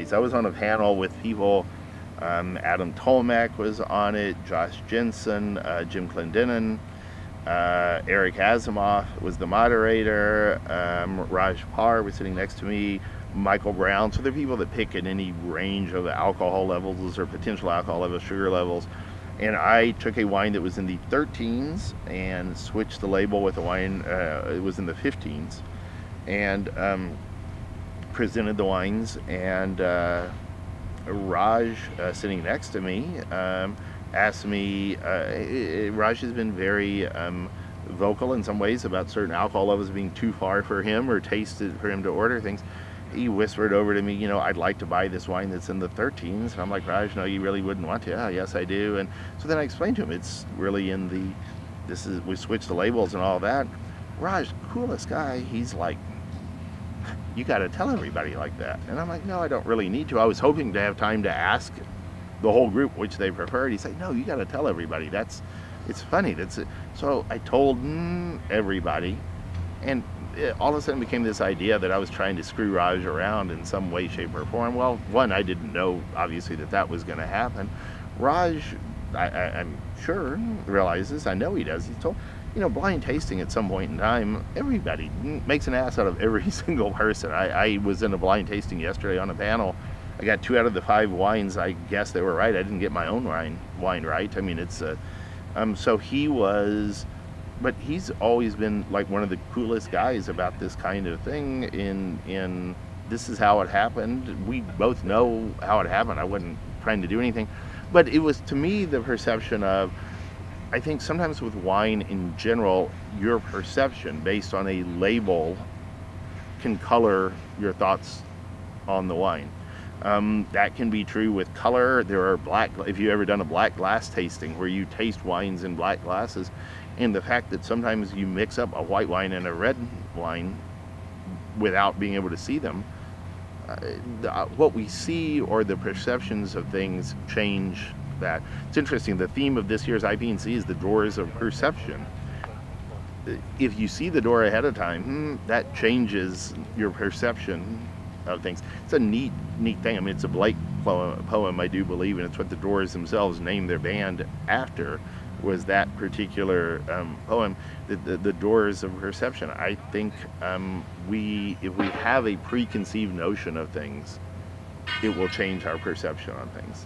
nice. I was on a panel with people, Adam Tolmack was on it, Josh Jensen, Jim Clendenin, Eric Asimov was the moderator, Raj Parr was sitting next to me, Michael Brown. So they're people that pick at any range of alcohol levels or potential alcohol levels, sugar levels. And I took a wine that was in the 13s and switched the label with a wine, it was in the 15s, and presented the wines. And Raj, sitting next to me, asked me, Raj has been very vocal in some ways about certain alcohol levels being too far for him or tasted for him to order things. He whispered over to me, you know, I'd like to buy this wine that's in the 13s. And I'm like, Raj, no, you really wouldn't want to. Oh, yes, I do. And so then I explained to him, it's really in the, we switched the labels and all that. Raj, coolest guy. He's like, you got to tell everybody like that. And I'm like, no, I don't really need to. I was hoping to have time to ask the whole group which they preferred. He said, no, you got to tell everybody. It's funny. That's it. So I told everybody, and it all of a sudden became this idea that I was trying to screw Raj around in some way, shape, or form. Well, one, I didn't know, obviously, that was going to happen. Raj, I'm sure, realizes, I know he does. He's told, you know, blind tasting at some point in time, everybody makes an ass out of every single person. I was in a blind tasting yesterday on a panel. I got 2 out of the 5 wines. I guess they were right. I didn't get my own wine right. I mean, it's so he was, but he's always been like one of the coolest guys about this kind of thing. In this is how it happened. We both know how it happened. I wasn't trying to do anything, but it was, to me, the perception of, I think sometimes with wine in general, your perception based on a label can color your thoughts on the wine. That can be true with color. There are if you've ever done a black glass tasting where you taste wines in black glasses, and the fact that sometimes you mix up a white wine and a red wine without being able to see them, what we see or the perceptions of things change that. It's interesting, the theme of this year's IPNC is the doors of perception. If you see the door ahead of time, that changes your perception of things. It's a neat thing. I mean, it's a Blake poem, I do believe, and it's what the Doors themselves named their band after, was that particular poem, the Doors of Perception. I think if we have a preconceived notion of things, it will change our perception on things.